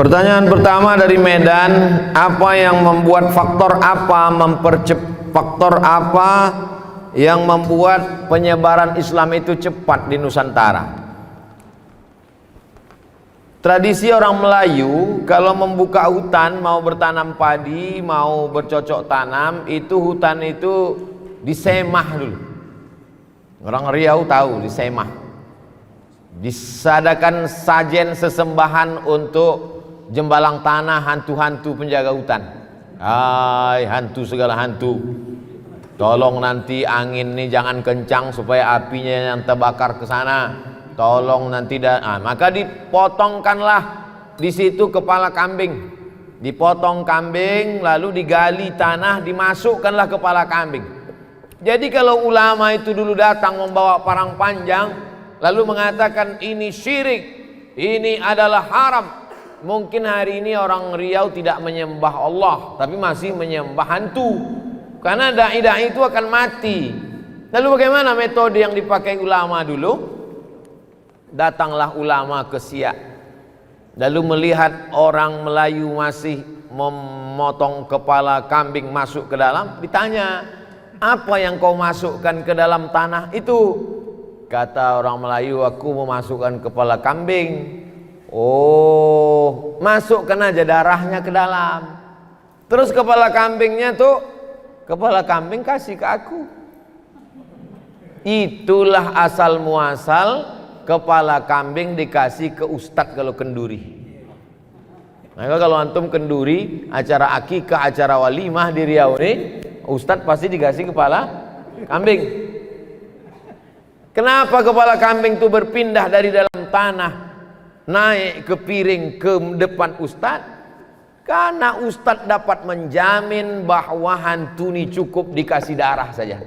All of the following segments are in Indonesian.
Pertanyaan pertama dari Medan, apa yang membuat faktor apa yang membuat penyebaran Islam itu cepat di Nusantara? Tradisi orang Melayu kalau membuka hutan, mau bertanam padi, mau bercocok tanam, itu hutan itu disemah dulu. Orang Riau tahu disemah. Disadakan sajen sesembahan untuk jembalang tanah hantu-hantu penjaga hutan. Hai hantu segala hantu, tolong nanti angin ini jangan kencang supaya apinya yang terbakar ke sana. Tolong nanti maka dipotongkanlah di situ kepala kambing. Dipotong kambing lalu digali tanah, dimasukkanlah kepala kambing. Jadi kalau ulama itu dulu datang membawa parang panjang lalu mengatakan ini syirik, ini adalah haram, mungkin hari ini orang Riau tidak menyembah Allah tapi masih menyembah hantu, karena dai-dai itu akan mati. Lalu bagaimana metode yang dipakai ulama dulu? Datanglah ulama ke Siak, lalu melihat orang Melayu masih memotong kepala kambing masuk ke dalam, ditanya, apa yang kau masukkan ke dalam tanah itu? Kata orang Melayu, aku memasukkan kepala kambing. Oh, masukkan aja darahnya ke dalam. Terus kepala kambingnya tuh, kepala kambing kasih ke aku. Itulah asal muasal kepala kambing dikasih ke ustadz kalau kenduri. Maka kalau antum kenduri, acara akikah, acara walimah di Riau ini, ustadz pasti dikasih kepala kambing. Kenapa kepala kambing itu berpindah dari dalam tanah naik ke piring ke depan ustadz? Karena ustadz dapat menjamin bahwa hantu ini cukup dikasih darah saja,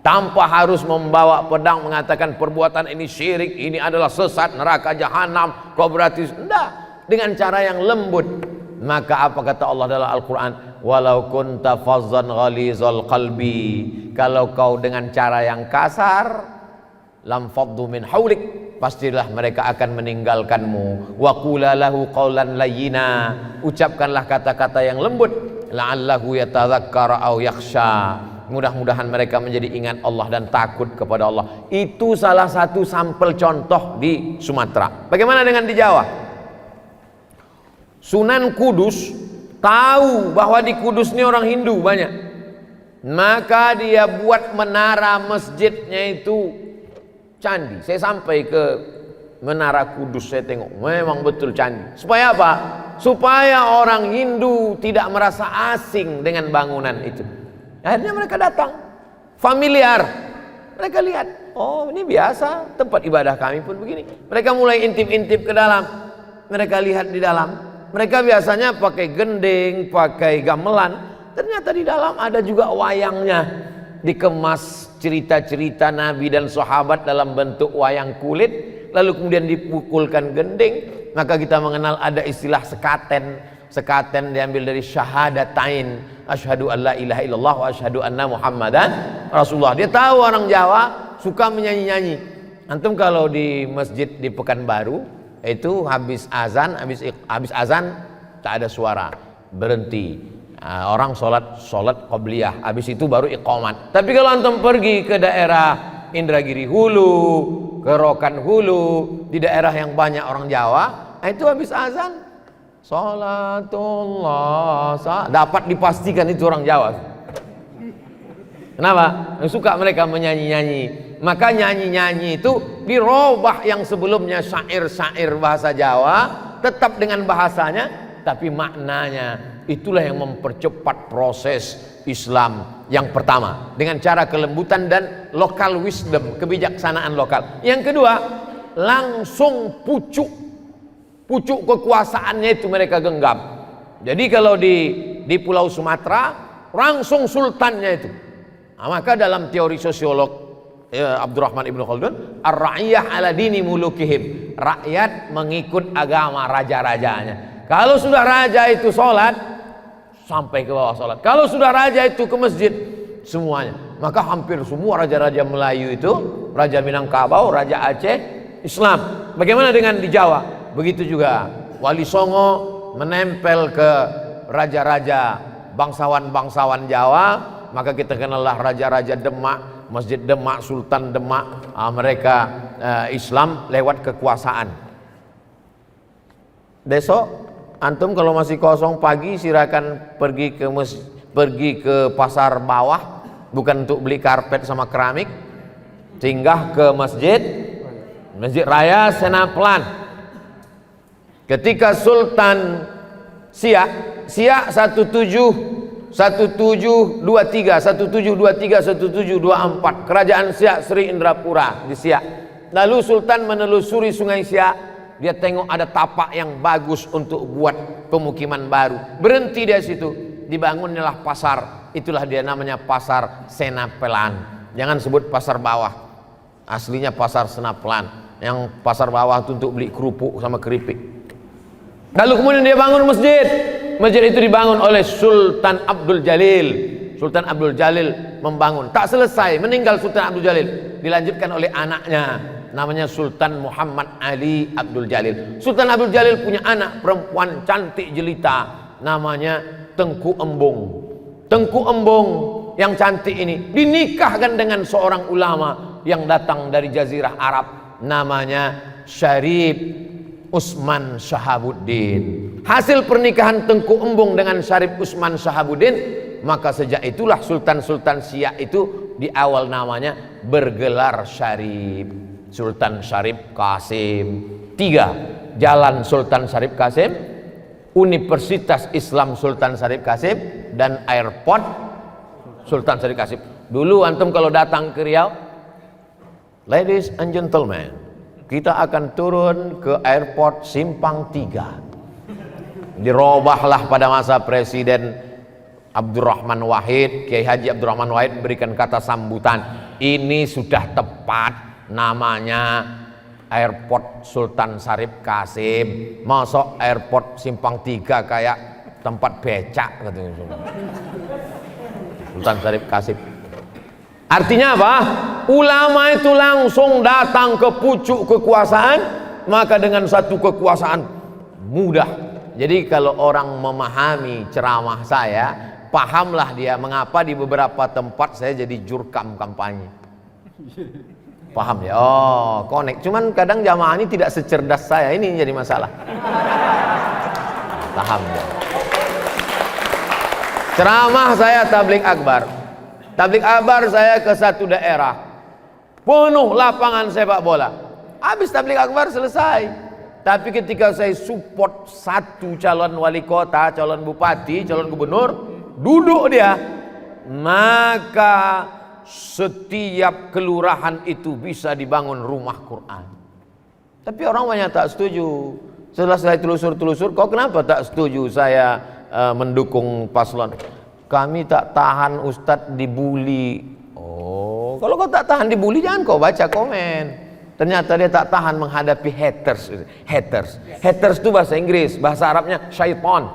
tanpa harus membawa pedang mengatakan perbuatan ini syirik, ini adalah sesat, neraka jahanam, kau berarti enggak, dengan cara yang lembut. Maka apa kata Allah dalam Al-Quran? Walau kunta fazzan ghalizal qalbi, kalau kau dengan cara yang kasar, lam faddu min haulik, pastilah mereka akan meninggalkanmu. Wa qula lahu qawlan layyina, ucapkanlah kata-kata yang lembut, la'allahu yatadzakkara aw yakhsha, mudah-mudahan mereka menjadi ingat Allah dan takut kepada Allah. Itu salah satu sampel contoh di Sumatera. Bagaimana dengan di Jawa? Sunan Kudus tahu bahwa di Kudus ini orang Hindu banyak, maka dia buat menara masjidnya itu candi. Saya sampai ke Menara Kudus, saya tengok memang betul candi. Supaya apa? Supaya orang Hindu tidak merasa asing dengan bangunan itu. Akhirnya mereka datang, familiar. Mereka lihat, oh ini biasa, tempat ibadah kami pun begini. Mereka mulai intip-intip ke dalam. Mereka lihat di dalam. Mereka biasanya pakai gending, pakai gamelan. Ternyata di dalam ada juga wayangnya. Dikemas cerita-cerita Nabi dan sahabat dalam bentuk wayang kulit. Lalu kemudian dipukulkan gending. Maka kita mengenal ada istilah sekaten. Sekaten diambil dari syahadatain, asyhadu an la ilaha illallah wa asyhadu anna muhammadan rasulullah. Dia tahu orang Jawa suka menyanyi-nyanyi. Antum kalau di masjid di Pekanbaru itu habis azan tak ada suara, berhenti. Orang sholat qobliyah, habis itu baru iqamat. Tapi kalau antum pergi ke daerah Indragiri Hulu, ke Rokan Hulu, di daerah yang banyak orang Jawa, itu habis azan salatullah, dapat dipastikan itu orang Jawa. Kenapa? Suka mereka menyanyi-nyanyi. Maka nyanyi-nyanyi itu dirubah, yang sebelumnya syair-syair bahasa Jawa tetap dengan bahasanya, tapi maknanya. Itulah yang mempercepat proses Islam yang pertama, dengan cara kelembutan dan local wisdom, kebijaksanaan lokal. Yang kedua, langsung pucuk kekuasaannya itu mereka genggam. Jadi kalau di Pulau Sumatera langsung sultannya itu. Maka dalam teori sosiolog Abdurrahman Ibn Khaldun, ar-ra'iyah ala dini mulukihim, rakyat mengikut agama raja-rajanya. Kalau sudah raja itu sholat, sampai ke bawah sholat. Kalau sudah raja itu ke masjid, semuanya. Maka hampir semua raja-raja Melayu itu, Raja Minangkabau, Raja Aceh, Islam. Bagaimana dengan di Jawa? begitu juga Wali Songo menempel ke raja-raja bangsawan-bangsawan Jawa, maka kita kenallah raja-raja Demak, Masjid Demak, Sultan Demak. Mereka Islam lewat kekuasaan. Besok antum kalau masih kosong pagi silakan pergi ke pasar bawah, bukan untuk beli karpet sama keramik, singgah ke Masjid Raya Senaplan. Ketika Sultan Siak 1723 1724 Kerajaan Siak Sri Indrapura di Siak. Lalu Sultan menelusuri Sungai Siak, dia tengok ada tapak yang bagus untuk buat pemukiman baru. Berhenti dari situ, dibangunlah pasar. Itulah dia namanya Pasar Senapelan. Jangan sebut pasar bawah. Aslinya Pasar Senapelan. Yang pasar bawah itu untuk beli kerupuk sama keripik. Lalu kemudian dia bangun masjid. Masjid itu dibangun oleh Sultan Abdul Jalil. Sultan Abdul Jalil membangun. Tak selesai, meninggal Sultan Abdul Jalil. Dilanjutkan oleh anaknya, namanya Sultan Muhammad Ali Abdul Jalil. Sultan Abdul Jalil punya anak perempuan cantik jelita, namanya Tengku Embong. Tengku Embong yang cantik ini dinikahkan dengan seorang ulama yang datang dari Jazirah Arab, namanya Syarif Usman Shahabuddin. Hasil pernikahan Tengku Embong dengan Syarif Usman Shahabuddin, maka sejak itulah Sultan-Sultan Siak itu di awal namanya bergelar Syarif. Sultan Syarif Kasim. 3. Jalan Sultan Syarif Kasim, Universitas Islam Sultan Syarif Kasim, dan airport Sultan Syarif Kasim. Dulu antum kalau datang ke Riau, ladies and gentlemen, kita akan turun ke airport Simpang 3. Dirobahlah pada masa Presiden Abdurrahman Wahid, Kiai Haji Abdurrahman Wahid berikan kata sambutan, ini sudah tepat namanya airport Sultan Syarif Kasim. Masuk airport Simpang 3 kayak tempat becak katanya. Sultan Syarif Kasim. Artinya apa? Ulama itu langsung datang ke pucuk kekuasaan, maka dengan satu kekuasaan mudah. Jadi kalau orang memahami ceramah saya, pahamlah dia mengapa di beberapa tempat saya jadi jurkam kampanye. Paham ya? Oh, connect. Cuman kadang jamaah ini tidak secerdas saya, ini jadi masalah. Paham ya? Ceramah saya tabligh akbar. Tabligh akbar saya ke satu daerah, penuh lapangan sepak bola. Habis tabligh akbar selesai. Tapi ketika saya support satu calon wali kota, calon bupati, calon gubernur, duduk dia, maka setiap kelurahan itu bisa dibangun rumah Quran. Tapi orang banyak tak setuju. Setelah saya telusur-telusur, kok kenapa tak setuju saya mendukung paslon? Kami tak tahan Ustadz dibully. Oh, kalau kau tak tahan dibully, jangan kau baca komen. Ternyata dia tak tahan menghadapi haters. Haters itu bahasa Inggris, bahasa Arabnya syaitan.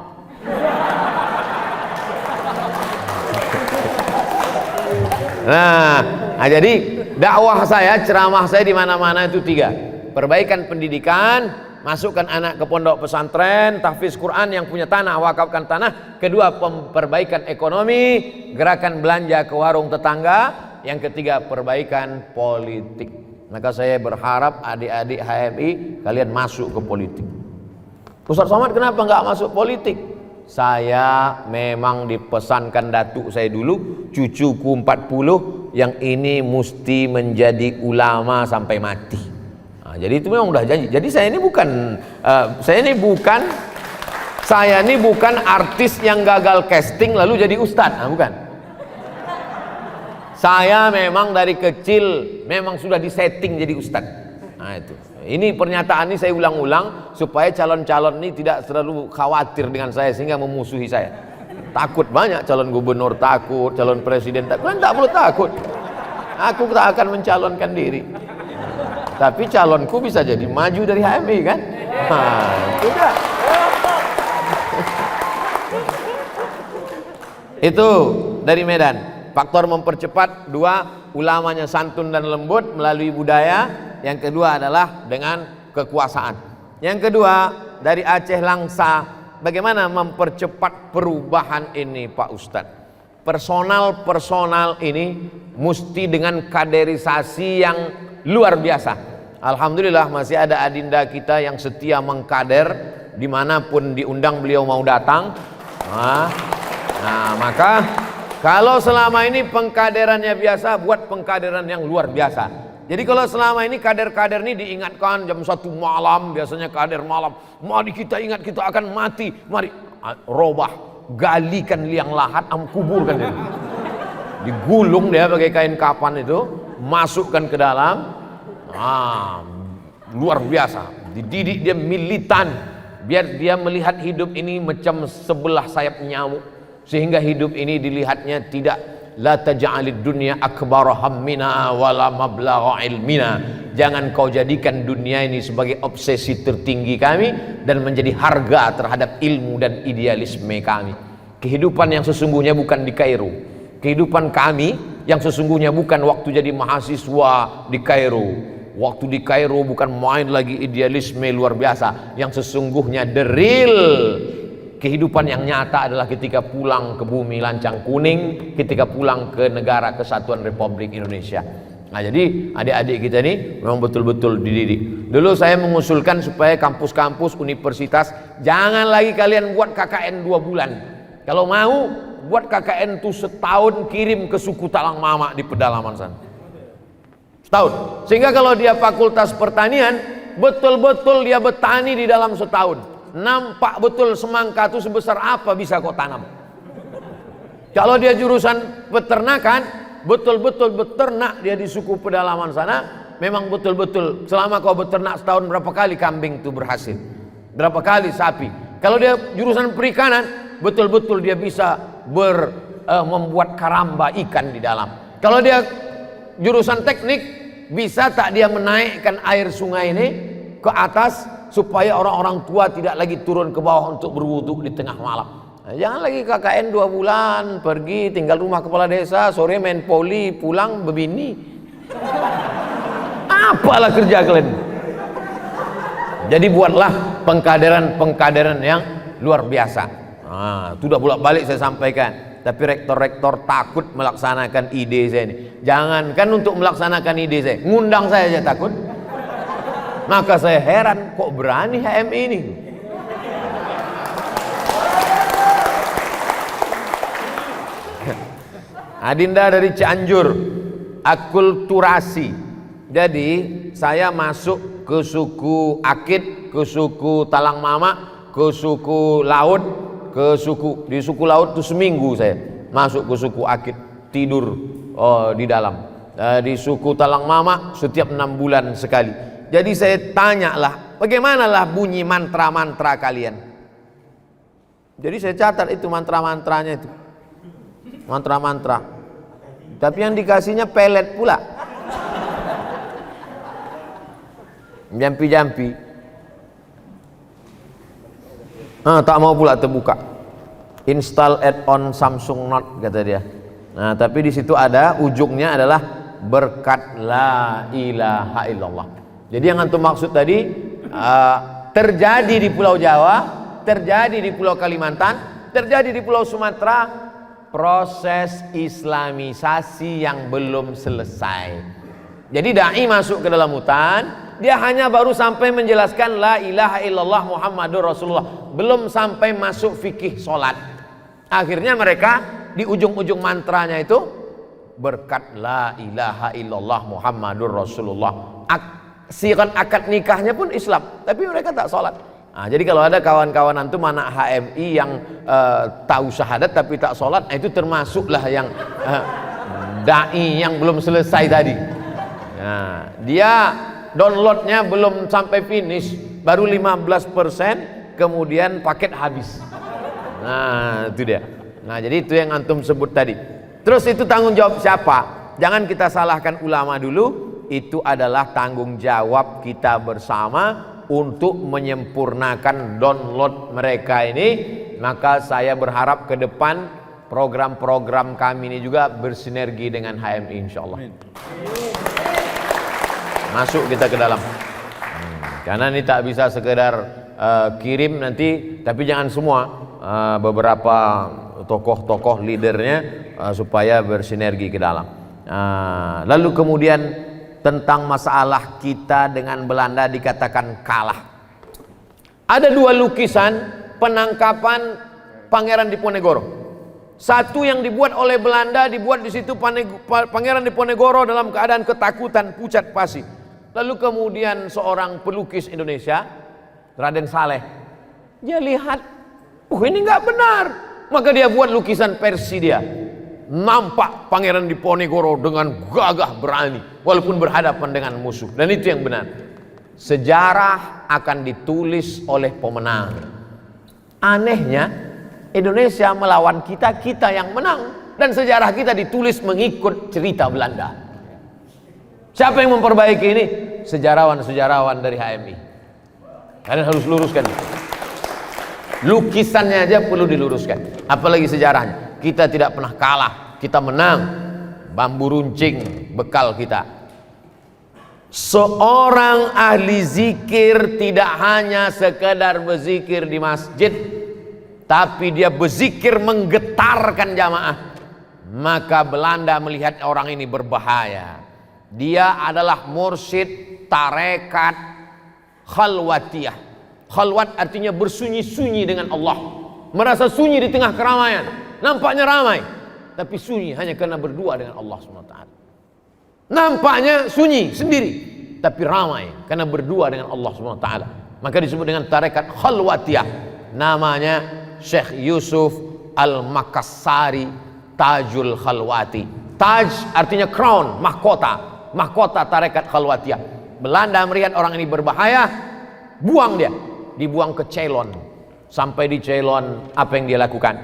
Nah, jadi dakwah saya, ceramah saya di mana-mana itu 3. Perbaikan pendidikan, masukkan anak ke pondok pesantren, tahfiz Quran, yang punya tanah wakafkan tanah. Kedua, perbaikan ekonomi, gerakan belanja ke warung tetangga. Yang ketiga, perbaikan politik. Maka saya berharap adik-adik HMI kalian masuk ke politik. Ustaz Somad kenapa nggak masuk politik? Saya memang dipesankan datuk saya dulu, cucuku 40, yang ini mesti menjadi ulama sampai mati. Nah, jadi itu memang udah janji. Jadi saya ini bukan artis yang gagal casting lalu jadi ustadz. Nah, bukan. Saya memang dari kecil memang sudah disetting jadi ustadz. Nah, itu. Ini pernyataan ini saya ulang-ulang supaya calon-calon ini tidak terlalu khawatir dengan saya sehingga memusuhi saya. Takut banyak calon gubernur takut, calon presiden takut. Kalian tak perlu takut. Aku tak akan mencalonkan diri. Tapi calonku bisa jadi maju dari HMI kan? Nah, itu dah. Itu dari Medan. Faktor mempercepat 2, ulamanya santun dan lembut melalui budaya. Yang kedua adalah dengan kekuasaan. Yang kedua, dari Aceh Langsa, bagaimana mempercepat perubahan ini Pak Ustadz? Personal ini mesti dengan kaderisasi yang luar biasa. Alhamdulillah masih ada adinda kita yang setia mengkader, dimanapun diundang beliau mau datang. Nah, maka kalau selama ini pengkaderannya biasa, buat pengkaderan yang luar biasa. Jadi kalau selama ini kader-kader ini diingatkan jam 1 malam, biasanya kader malam, mari kita ingat kita akan mati, mari robah, galikan liang lahat, kuburkan dia. Digulung dia pakai kain kapan itu, masukkan ke dalam. Luar biasa, dididik dia militan, biar dia melihat hidup ini macam sebelah sayap nyamuk, sehingga hidup ini dilihatnya tidak la taj'alid dunya akbar hammina wala mablagha ilmina. Jangan kau jadikan dunia ini sebagai obsesi tertinggi kami dan menjadi harga terhadap ilmu dan idealisme kami. Kehidupan yang sesungguhnya bukan di Kairo. Kehidupan kami yang sesungguhnya bukan waktu jadi mahasiswa di Kairo. Waktu di Kairo bukan main lagi idealisme luar biasa. Yang sesungguhnya the real kehidupan yang nyata adalah ketika pulang ke bumi lancang kuning, ketika pulang ke negara kesatuan Republik Indonesia. Nah, jadi adik-adik kita ini memang betul-betul dididik. Dulu saya mengusulkan supaya kampus-kampus universitas jangan lagi kalian buat KKN 2 bulan. Kalau mau buat KKN itu setahun, kirim ke suku Talang Mama di pedalaman sana. Setahun. Sehingga kalau dia fakultas pertanian, betul-betul dia bertani di dalam setahun. Nampak betul semangka itu sebesar apa bisa kau tanam. Kalau dia jurusan peternakan, betul-betul beternak dia di suku pedalaman sana, memang betul-betul selama kau beternak setahun berapa kali kambing itu berhasil, berapa kali sapi. Kalau dia jurusan perikanan, betul-betul dia bisa membuat karamba ikan di dalam. Kalau dia jurusan teknik, bisa tak dia menaikkan air sungai ini ke atas supaya orang-orang tua tidak lagi turun ke bawah untuk berwudu di tengah malam. Nah, jangan lagi KKN 2 bulan, pergi tinggal rumah kepala desa, sore main poli, pulang bebini. Apalah kerja kalian? Jadi buatlah pengkaderan yang luar biasa. Sudah bolak-balik saya sampaikan. Tapi rektor-rektor takut melaksanakan ide saya ini. Jangankan untuk melaksanakan ide saya, ngundang saya aja takut. Maka saya heran, kok berani HMI ini? Adinda dari Cianjur, akulturasi. Jadi saya masuk ke suku Akit, ke suku Talang Mama, ke suku Laut, di suku Laut itu seminggu saya masuk ke suku Akit, tidur di dalam. Di suku Talang Mama setiap 6 bulan sekali. Jadi saya tanyalah, bagaimanalah bunyi mantra-mantra kalian? Jadi saya catat itu mantra-mantranya itu. Mantra-mantra. Tapi yang dikasihnya pelet pula. Jampi-jampi. Tak mau pula terbuka. Install add-on Samsung Note kata dia. Nah, tapi di situ ada ujungnya adalah berkat la ilaha illallah. Jadi yang antum maksud tadi terjadi di Pulau Jawa, terjadi di Pulau Kalimantan, terjadi di Pulau Sumatera, proses islamisasi yang belum selesai. Jadi dai masuk ke dalam hutan, dia hanya baru sampai menjelaskan la ilaha illallah Muhammadur Rasulullah, belum sampai masuk fikih sholat. Akhirnya mereka di ujung-ujung mantranya itu berkat la ilaha illallah Muhammadur Rasulullah. Sirat akad nikahnya pun Islam, tapi mereka tak sholat. Nah, jadi kalau ada kawan-kawan antum anak HMI yang tahu syahadat tapi tak sholat, itu termasuklah yang dai yang belum selesai tadi. Nah, dia downloadnya belum sampai finish, baru 15%, kemudian paket habis. Nah, itu dia. Nah, jadi itu yang antum sebut tadi. Terus itu tanggung jawab siapa? Jangan kita salahkan ulama dulu. Itu adalah tanggung jawab kita bersama untuk menyempurnakan download mereka ini. Maka saya berharap ke depan program-program kami ini juga bersinergi dengan HMI insyaallah. Masuk kita ke dalam. Karena ini tak bisa sekedar kirim nanti, tapi jangan semua, beberapa tokoh-tokoh leadernya supaya bersinergi ke dalam. Lalu kemudian tentang masalah kita dengan Belanda dikatakan kalah. Ada dua lukisan penangkapan Pangeran Diponegoro. Satu yang dibuat oleh Belanda, dibuat di situ Pangeran Diponegoro dalam keadaan ketakutan, pucat pasi. Lalu kemudian seorang pelukis Indonesia, Raden Saleh, dia lihat, ini nggak benar. Maka dia buat lukisan versi dia. Nampak Pangeran Diponegoro dengan gagah berani walaupun berhadapan dengan musuh. Dan itu yang benar. Sejarah akan ditulis oleh pemenang. Anehnya Indonesia melawan kita, kita yang menang, dan sejarah kita ditulis mengikut cerita Belanda. Siapa yang memperbaiki ini? Sejarawan-sejarawan dari HMI. Kalian harus luruskan. Lukisannya aja perlu diluruskan, apalagi sejarahnya. Kita tidak pernah kalah, kita menang. Bambu runcing bekal kita. Seorang ahli zikir tidak hanya sekedar berzikir di masjid, tapi dia berzikir menggetarkan jamaah. Maka Belanda melihat orang ini berbahaya. Dia adalah mursyid tarekat khalwatiyah. Khalwat artinya bersunyi-sunyi dengan Allah, merasa sunyi di tengah keramaian. Nampaknya ramai, tapi sunyi hanya karena berdua dengan Allah SWT. Nampaknya sunyi sendiri, tapi ramai karena berdua dengan Allah SWT. Maka disebut dengan tarekat khalwatiyah. Namanya Syekh Yusuf Al-Makassari Tajul Khalwati. Taj artinya crown, mahkota. Mahkota tarekat khalwatiyah. Belanda melihat orang ini berbahaya, buang dia. Dibuang ke Ceylon. Sampai di Ceylon, apa yang dia lakukan?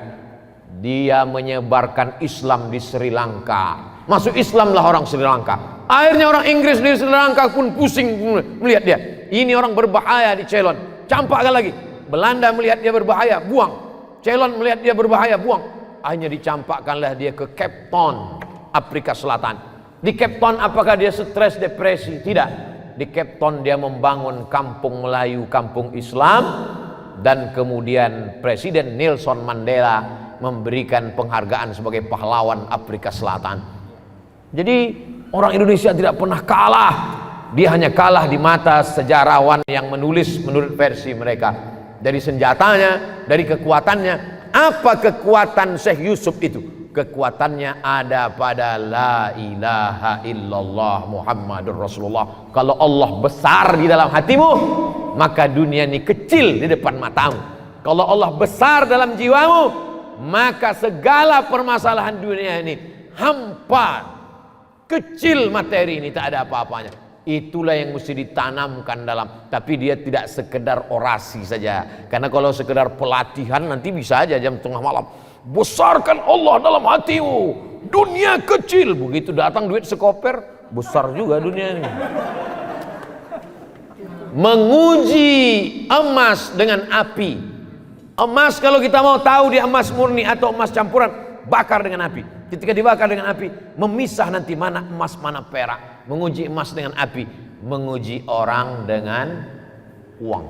Dia menyebarkan Islam di Sri Lanka. Masuk Islamlah orang Sri Lanka. Akhirnya orang Inggris di Sri Lanka pun pusing melihat dia. Ini orang berbahaya di Ceylon. Campakkan lagi. Belanda melihat dia berbahaya, buang. Ceylon melihat dia berbahaya, buang. Akhirnya dicampakkanlah dia ke Cape Town, Afrika Selatan. Di Cape Town apakah dia stres, depresi? Tidak. Di Cape Town dia membangun kampung Melayu, kampung Islam. Dan kemudian Presiden Nelson Mandela memberikan penghargaan sebagai pahlawan Afrika Selatan. Jadi orang Indonesia tidak pernah kalah. Dia hanya kalah di mata sejarawan yang menulis menurut versi mereka. Dari senjatanya, dari kekuatannya. Apa kekuatan Syekh Yusuf itu? Kekuatannya ada pada la ilaha illallah Muhammadur Rasulullah. Kalau Allah besar di dalam hatimu, maka dunia ini kecil di depan matamu. Kalau Allah besar dalam jiwamu, maka segala permasalahan dunia ini hampa, kecil materi ini, tak ada apa-apanya. Itulah yang mesti ditanamkan dalam. Tapi dia tidak sekedar orasi saja. Karena kalau sekedar pelatihan nanti bisa aja jam tengah malam. Besarkan Allah dalam hatimu, dunia kecil. Begitu datang duit sekoper, besar juga dunia ini. Menguji emas dengan api. Emas kalau kita mau tahu dia emas murni atau emas campuran, bakar dengan api. Ketika dibakar dengan api, memisah nanti mana emas mana perak. Menguji emas dengan api, menguji orang dengan uang.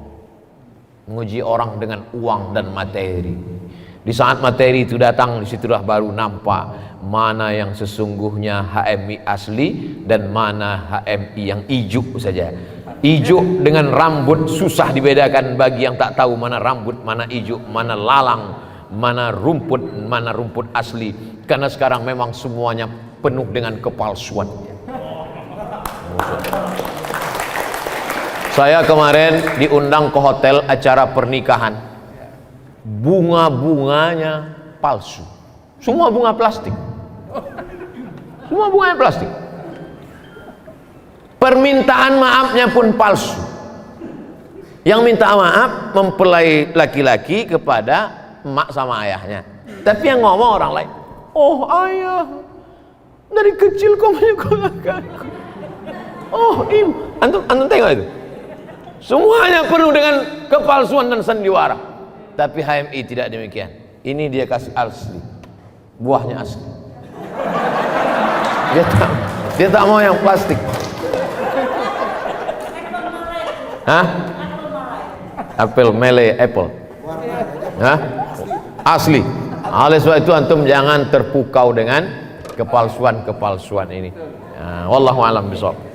Menguji orang dengan uang dan materi. Di saat materi itu datang, disitulah baru nampak mana yang sesungguhnya HMI asli dan mana HMI yang ijuk saja. Ijuk dengan rambut susah dibedakan bagi yang tak tahu mana rambut, mana ijuk, mana lalang, mana rumput asli. Karena sekarang memang semuanya penuh dengan kepalsuan. Saya kemarin diundang ke hotel acara pernikahan. Bunga-bunganya palsu. Semua bunga plastik. Semua bunganya plastik. Permintaan maafnya pun palsu. Yang minta maaf mempelai laki-laki kepada emak sama ayahnya. Tapi yang ngomong orang lain, oh ayah, dari kecil kau menyekolahkan aku. Oh ibu, antum tengok itu. Semuanya penuh dengan kepalsuan dan sandiwara. Tapi HMI tidak demikian. Ini dia kasih asli, buahnya asli. Dia tak mau yang plastik. Hah? Apple Malay Apple. Hah? Asli. Oleh sebab itu antum jangan terpukau dengan kepalsuan ini. Wallahu a'lam bishawab.